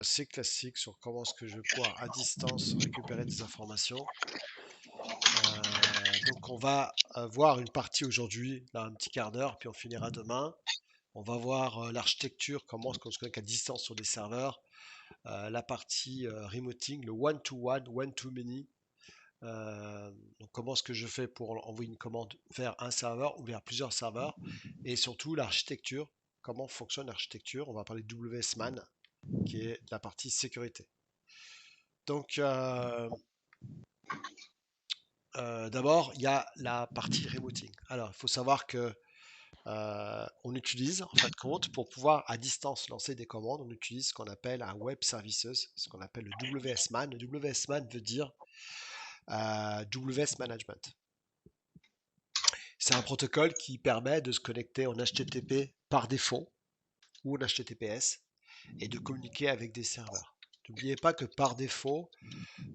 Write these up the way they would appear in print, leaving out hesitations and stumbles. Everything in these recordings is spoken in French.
assez classique sur comment est-ce que je vais pouvoir à distance récupérer des informations. Donc on va voir une partie aujourd'hui, là un petit quart d'heure, puis on finira demain. On va voir l'architecture, comment est-ce qu'on se connecte à distance sur des serveurs, la partie remoting, le one-to-one, one-to-many. Donc comment est-ce que je fais pour envoyer une commande vers un serveur ou vers plusieurs serveurs, et surtout l'architecture, comment fonctionne l'architecture. On va parler de WSMAN, qui est la partie sécurité. Donc d'abord, il y a la partie remoting. Alors, il faut savoir que on utilise, en fin de compte, pour pouvoir à distance lancer des commandes, on utilise ce qu'on appelle un Web Services, ce qu'on appelle le WSMAN. Le WSMAN veut dire WS Management. C'est un protocole qui permet de se connecter en HTTP par défaut ou en HTTPS et de communiquer avec des serveurs. N'oubliez pas que par défaut,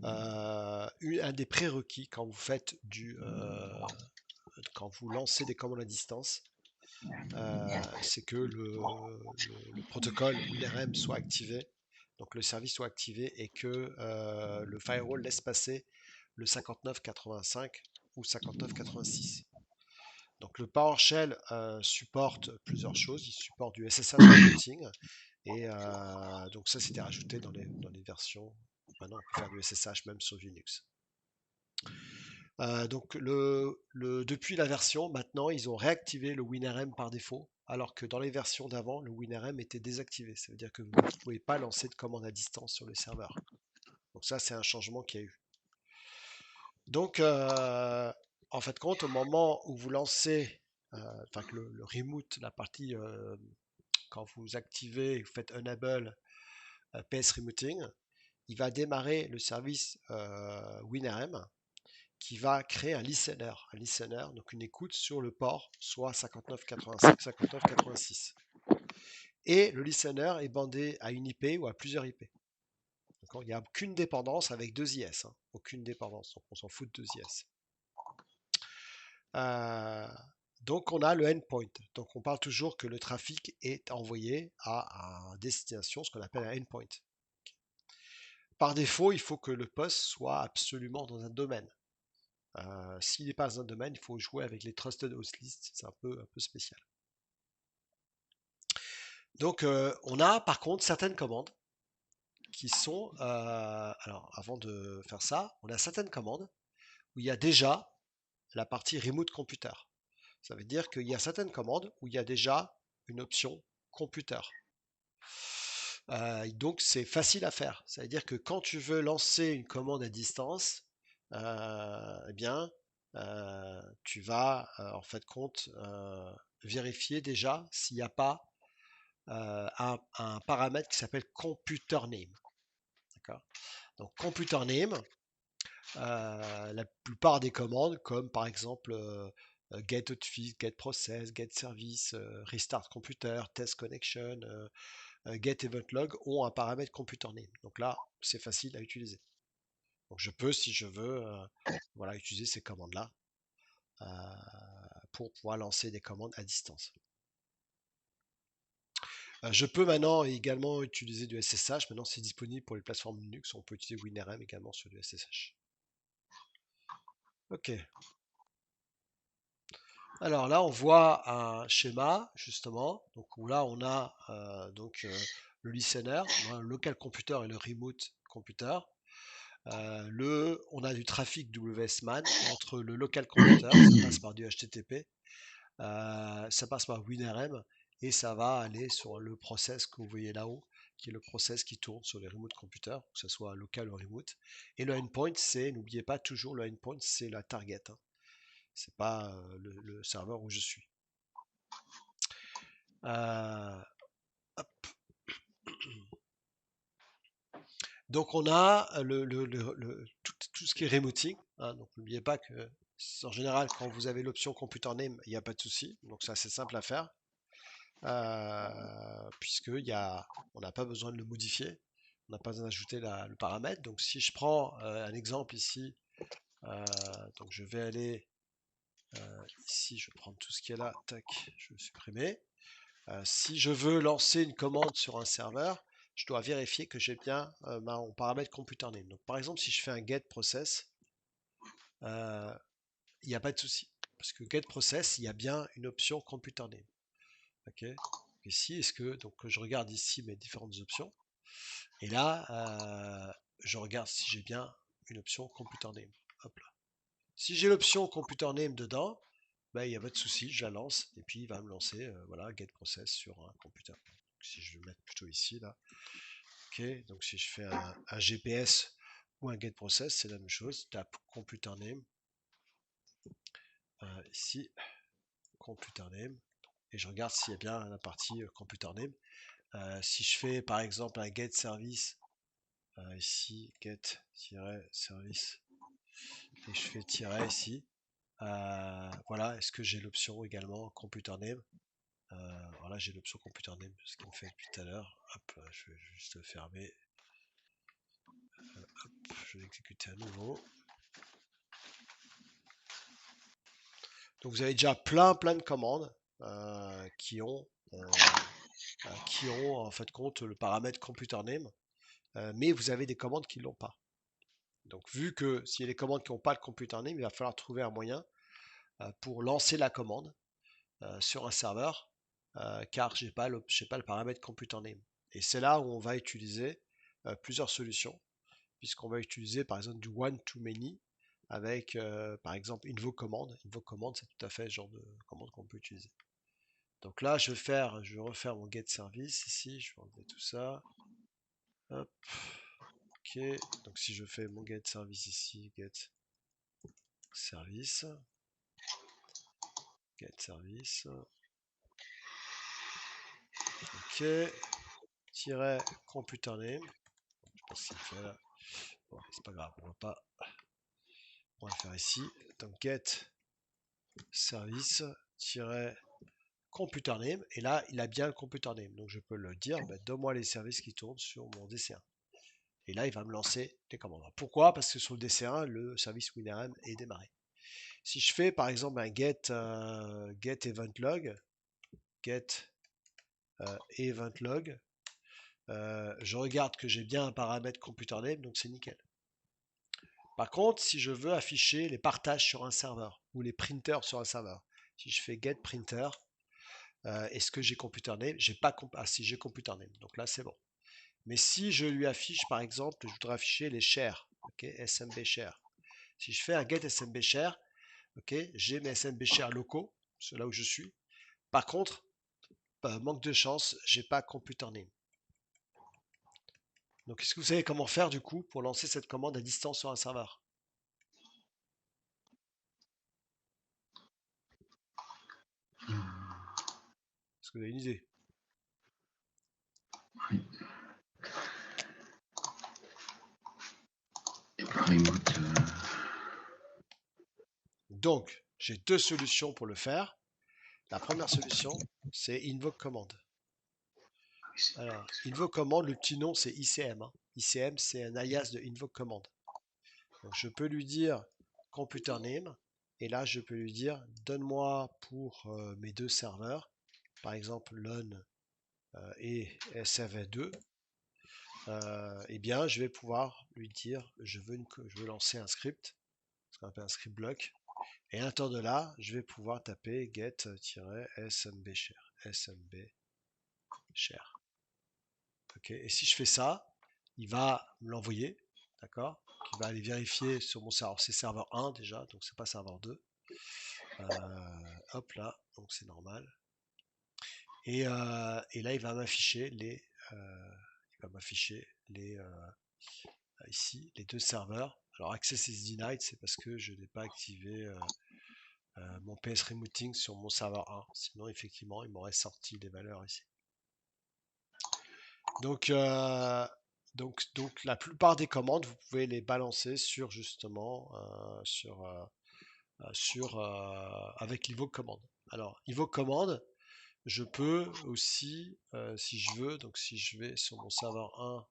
un des prérequis quand vous faites quand vous lancez des commandes à distance, c'est que le protocole WinRM soit activé, donc le service soit activé et que le firewall laisse passer le 5985 ou 5986. Donc le PowerShell supporte plusieurs choses. Il supporte du SSH routing et donc ça c'était rajouté dans les versions. Maintenant on peut faire du SSH même sur Linux. Donc depuis la version, maintenant ils ont réactivé le WinRM par défaut, alors que dans les versions d'avant, le WinRM était désactivé. Ça veut dire que vous ne pouvez pas lancer de commande à distance sur le serveur. Donc ça c'est un changement qu'il y a eu. Donc en fait compte, au moment où vous lancez, enfin que le remote, la partie quand vous activez, vous faites enable PS routing, il va démarrer le service WinRM qui va créer un listener, donc une écoute sur le port, soit 5985, 5986. Et le listener est bandé à une IP ou à plusieurs IP. Il n'y a aucune dépendance avec deux IS, hein, aucune dépendance, donc on s'en fout de deux IS. Euh, donc on a le endpoint, donc on parle toujours que le trafic est envoyé à destination, ce qu'on appelle un endpoint. Par défaut, il faut que le poste soit absolument dans un domaine. S'il n'est pas dans un domaine, il faut jouer avec les Trusted Host List, c'est un peu spécial. Donc on a par contre certaines commandes qui sont, alors avant de faire ça, on a certaines commandes où il y a déjà la partie Remote Computer. Ça veut dire qu'il y a certaines commandes où il y a déjà une option computer. Donc c'est facile à faire. Ça veut dire que quand tu veux lancer une commande à distance, eh bien, tu vas en fait compte vérifier déjà s'il n'y a pas un paramètre qui s'appelle computer name. D'accord. Donc computer name, la plupart des commandes, comme par exemple get hotfix, get process, get service, restart computer, test connection, get event log, ont un paramètre computer name. Donc là, c'est facile à utiliser. Donc je peux, si je veux, voilà, utiliser ces commandes-là pour pouvoir lancer des commandes à distance. Je peux maintenant également utiliser du SSH. Maintenant, c'est disponible pour les plateformes Linux. On peut utiliser WinRM également sur du SSH. Ok. Alors là, on voit un schéma justement. Donc où là, on a le listener, on a le local computer et le remote computer. On a du trafic WSMAN entre le local computer, ça passe par du HTTP, ça passe par WinRM et ça va aller sur le process que vous voyez là-haut, qui est le process qui tourne sur les remote computers, que ce soit local ou remote. Et le endpoint, n'oubliez pas toujours, le endpoint, c'est la target. Hein. C'est pas le serveur où je suis. Euh, donc on a tout ce qui est remoting. Hein, donc n'oubliez pas que en général, quand vous avez l'option computer name, il n'y a pas de souci. Donc c'est assez simple à faire. Puisque on n'a pas besoin de le modifier, on n'a pas besoin d'ajouter le paramètre. Donc si je prends un exemple ici, donc je vais aller ici, je vais prendre tout ce qui est là, tac, je vais le supprimer. Si je veux lancer une commande sur un serveur, je dois vérifier que j'ai bien mon paramètre computer name. Donc par exemple, si je fais un get process, il n'y a pas de souci. Parce que get process, il y a bien une option computer name. Ok. Ici, est-ce que donc je regarde ici mes différentes options et là je regarde si j'ai bien une option computer name. Hop là. Si j'ai l'option computer name dedans, ben, il n'y a pas de souci, je la lance et puis il va me lancer voilà get process sur un computer. Donc, si je vais mettre plutôt ici là, ok. Donc si je fais un GPS ou un get process, c'est la même chose. Tape computer name ici computer name et je regarde s'il y a bien la partie computer name. Si je fais par exemple un get service, ici get-service, et je fais tiret ici, voilà, est-ce que j'ai l'option également computer name? Voilà, j'ai l'option computer name, ce qu'il me fait depuis tout à l'heure. Hop, je vais juste fermer, hop, je vais exécuter à nouveau. Donc vous avez déjà plein de commandes qui ont en fait compte le paramètre computer name, mais vous avez des commandes qui ne l'ont pas. Donc vu que s'il y a des commandes qui n'ont pas le computer name, il va falloir trouver un moyen pour lancer la commande sur un serveur, car j'ai pas le paramètre computer name. Et c'est là où on va utiliser plusieurs solutions, puisqu'on va utiliser par exemple du one-to-many avec par exemple invoke command. Invoke command, c'est tout à fait le genre de commande qu'on peut utiliser. Donc là, je vais refaire mon get service ici, je vais enlever tout ça. Hop. Ok, donc si je fais mon get service ici, get service, ok, tiret computer name, je sais pas ce qu'il fait là, bon, c'est pas grave, on va le faire ici, donc get service, computer name, et là il a bien le computer name, donc je peux le dire, bah, donne-moi les services qui tournent sur mon DC1. Et là, il va me lancer les commandes. Pourquoi? Parce que sur le DC1, le service WinRM est démarré. Si je fais par exemple un get event log, get event log, je regarde que j'ai bien un paramètre computer name, donc c'est nickel. Par contre, si je veux afficher les partages sur un serveur ou les printers sur un serveur, si je fais get printer, est-ce que j'ai computer name? J'ai pas si j'ai computer name, donc là c'est bon. Mais si je lui affiche par exemple, je voudrais afficher les shares, ok, SMB share. Si je fais un get SMB share, ok, j'ai mes SMB share locaux, c'est là où je suis. Par contre, manque de chance, j'ai pas computer name. Donc, est-ce que vous savez comment faire du coup pour lancer cette commande à distance sur un serveur? Est-ce que vous avez une idée? Donc, j'ai deux solutions pour le faire. La première solution, c'est invoke command. Alors, invoke command, le petit nom, c'est ICM. Hein. ICM, c'est un alias de invoke command. Donc, je peux lui dire computer name. Et là, je peux lui dire, donne-moi pour mes deux serveurs, par exemple LUN et SRV2, eh bien, je vais pouvoir lui dire, je veux lancer un script, ce qu'on appelle un script block. Et à l'intérieur de là, je vais pouvoir taper get-smb share. Ok. Et si je fais ça, il va me l'envoyer, d'accord? Il va aller vérifier sur mon serveur. C'est serveur 1 déjà, donc c'est pas serveur 2. Hop là, donc c'est normal. Et là, il va m'afficher ici les deux serveurs. Alors access is denied, c'est parce que je n'ai pas activé mon PS Routing sur mon serveur 1. Sinon, effectivement, il m'aurait sorti des valeurs ici. Donc, la plupart des commandes, vous pouvez les balancer sur justement avec l'invoke command. Alors, invoke command, je peux aussi, si je veux, donc si je vais sur mon serveur 1,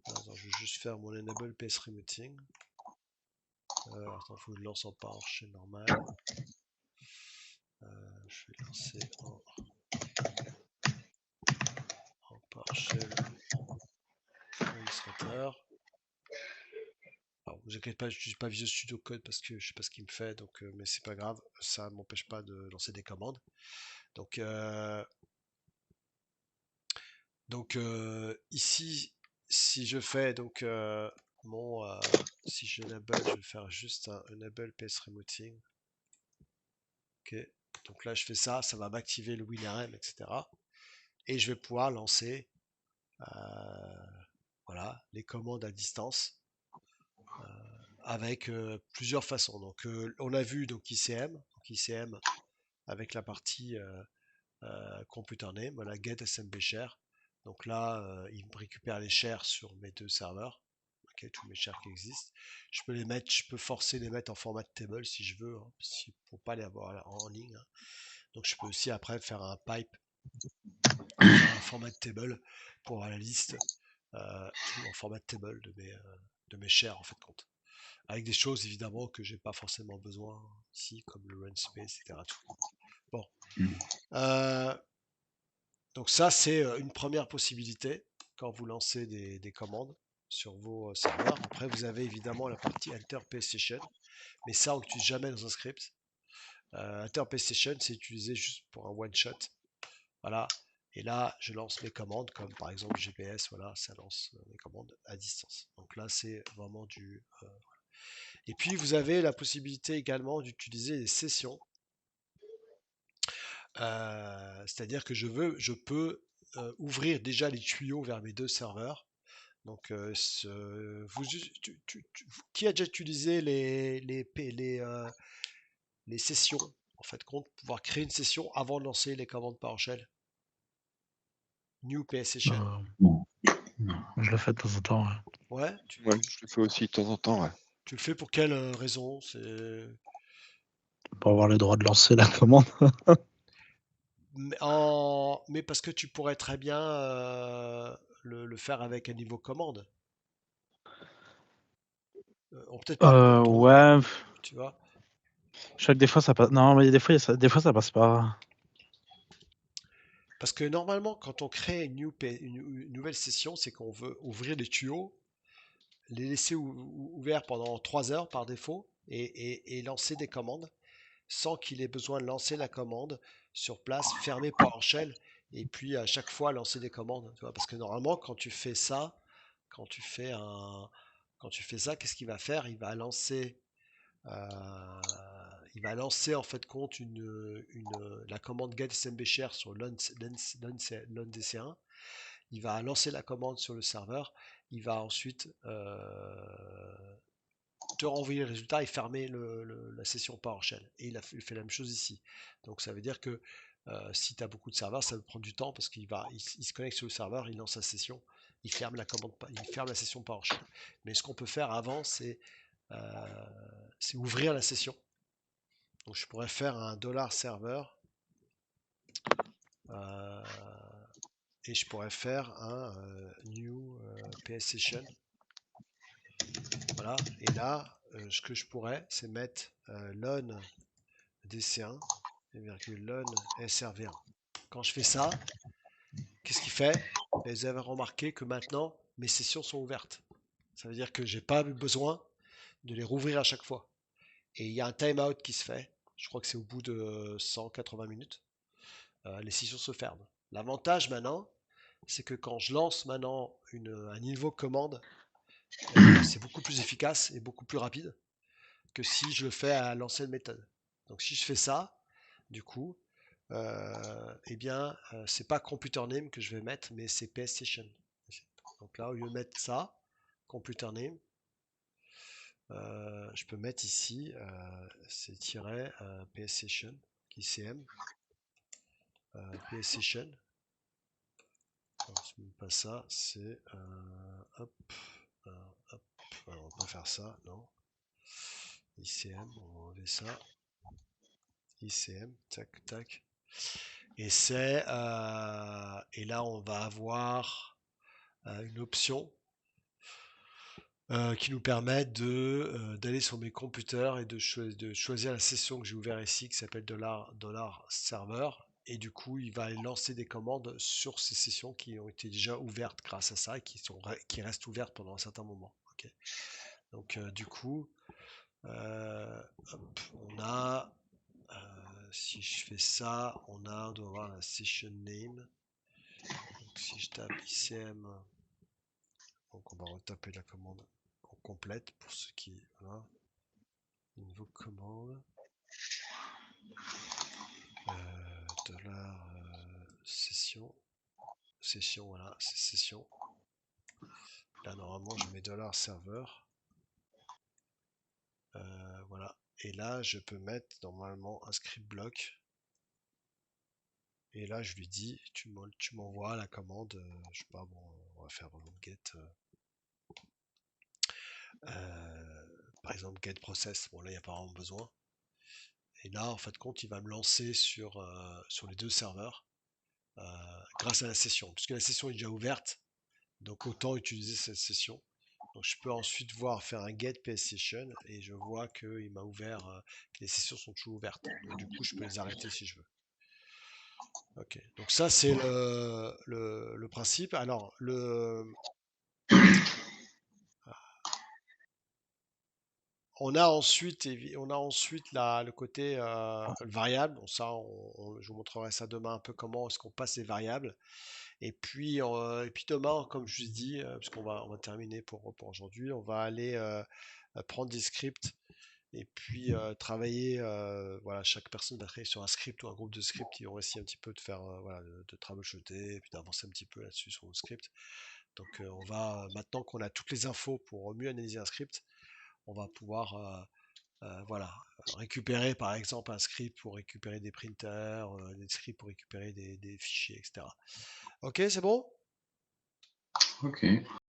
attends, je vais juste faire mon enable PS Routing. Attends, il faut que je lance en PowerShell normal. Je vais lancer en PowerShell administrateur. Alors, vous inquiétez pas, je n'utilise pas Visual Studio Code parce que je sais pas ce qu'il me fait, donc, mais c'est pas grave, ça m'empêche pas de lancer des commandes. Donc, ici, si je fais donc si je enable, je vais faire juste un enable PS Remoting. Ok, donc là je fais ça, ça va m'activer le WinRM, etc. Et je vais pouvoir lancer voilà, les commandes à distance avec plusieurs façons. Donc on a vu donc ICM avec la partie computer name, voilà, get SMB share. Donc là, il me récupère les shares sur mes deux serveurs. Ok, tous mes shares qui existent. Je peux les mettre, je peux forcer les mettre en format table si je veux, hein, pour pas les avoir en ligne, hein. Donc je peux aussi après faire un pipe, un format table pour avoir la liste tout en format table de mes shares en fait compte. Avec des choses évidemment que j'ai pas forcément besoin ici, comme le run space, etc. Tout. Bon. Donc ça, c'est une première possibilité quand vous lancez des commandes sur vos serveurs. Après, vous avez évidemment la partie Enter PlayStation, mais ça, on n'utilise jamais dans un script. Enter PlayStation, c'est utilisé juste pour un one-shot. Voilà. Et là, je lance mes commandes, comme par exemple GPS, voilà, ça lance mes commandes à distance. Donc là, c'est vraiment du... Et puis, vous avez la possibilité également d'utiliser des sessions. C'est-à-dire que je peux ouvrir déjà les tuyaux vers mes deux serveurs. Donc, qui a déjà utilisé les sessions, en fait, compte pouvoir créer une session avant de lancer les commandes PowerShell? New PS Session. Non, je le fais de temps en temps. Ouais, Ouais, je le fais aussi de temps en temps, ouais. tu le fais pour quelle raison? Pour avoir le droit de lancer la commande. Mais parce que tu pourrais très bien le faire avec un niveau commande. Peut-être pas pour ton, Ouais. tu vois. Des fois ça passe. Non, mais des fois ça passe pas. Parce que normalement, quand on crée une nouvelle session, c'est qu'on veut ouvrir les tuyaux, les laisser ouverts pendant 3 heures par défaut et lancer des commandes sans qu'il ait besoin de lancer la commande sur place, fermer PowerShell et puis à chaque fois lancer des commandes. Tu vois, parce que normalement, quand tu fais ça, quand tu fais un, quand tu fais ça, qu'est-ce qu'il va faire? Il va lancer en fait compte la commande get SMB share sur l'undc1. Il va lancer la commande sur le serveur. Il va ensuite te renvoyer le résultat et fermer la session PowerShell. Et il fait la même chose ici. Donc ça veut dire que si tu as beaucoup de serveurs, ça va prendre du temps parce il se connecte sur le serveur, il lance sa session, il ferme il ferme la session PowerShell. Mais ce qu'on peut faire avant, c'est ouvrir la session. Donc je pourrais faire un $serveur et je pourrais faire un new PS session. Voilà. Et là, ce que je pourrais, c'est mettre lon dc1 lon srv1. Quand je fais ça, qu'est-ce qu'il fait? Vous avez remarqué que maintenant, mes sessions sont ouvertes. Ça veut dire que j'ai pas besoin de les rouvrir à chaque fois. Et il y a un timeout qui se fait. Je crois que c'est au bout de 180 minutes. Les sessions se ferment. L'avantage maintenant, c'est que quand je lance maintenant un niveau commande, c'est beaucoup plus efficace et beaucoup plus rapide que si je le fais à l'ancienne méthode. Donc si je fais ça, du coup, eh bien, c'est pas computer name que je vais mettre, mais c'est PS Session. Donc là, au lieu de mettre ça, computer name, je peux mettre ici, c'est tiret PS Session, qui CM, PS Session. C'est même pas ça, c'est hop, hop, alors, on va pas faire ça, non. ICM, on va enlever ça. ICM, tac, tac. Et et là on va avoir une option qui nous permet d'aller sur mes computers et de choisir la session que j'ai ouverte ici qui s'appelle $serveur et du coup, il va lancer des commandes sur ces sessions qui ont été déjà ouvertes grâce à ça et qui restent ouvertes pendant un certain moment. Ok. Donc, du coup, hop, on a, si je fais ça, on doit avoir la session name. Donc, si je tape ICM, donc on va retaper la commande complète pour ceux qui. Voilà. Niveau commande. Dollar session. Session, voilà, c'est session. Là, normalement, je mets dollar serveur. Voilà. Et là, je peux mettre normalement un script block. Et là, je lui dis, tu m'envoies la commande. Je sais pas, bon, on va faire get. Par exemple, get process. Bon, là, il n'y a pas vraiment besoin. Et là, en fait, compte, il va me lancer sur les deux serveurs grâce à la session. Puisque la session est déjà ouverte, donc autant utiliser cette session. Donc je peux ensuite faire un get PS session et je vois qu'il m'a ouvert, que les sessions sont toujours ouvertes. Donc du coup, je peux les arrêter si je veux. Ok, donc ça c'est le principe. Alors on a ensuite le côté variable. Bon, ça, je vous montrerai ça demain un peu comment est-ce qu'on passe les variables. Et puis demain, comme je vous dis, parce on va terminer pour aujourd'hui, on va aller prendre des scripts et puis travailler. Voilà, chaque personne va travailler sur un script ou un groupe de scripts qui vont essayer un petit peu de faire, voilà, de troubleshooter et puis d'avancer un petit peu là-dessus sur le script. Donc on va, maintenant qu'on a toutes les infos pour mieux analyser un script, on va pouvoir voilà, récupérer par exemple un script pour récupérer des printers, des scripts pour récupérer des fichiers, etc. Ok, c'est bon? Ok.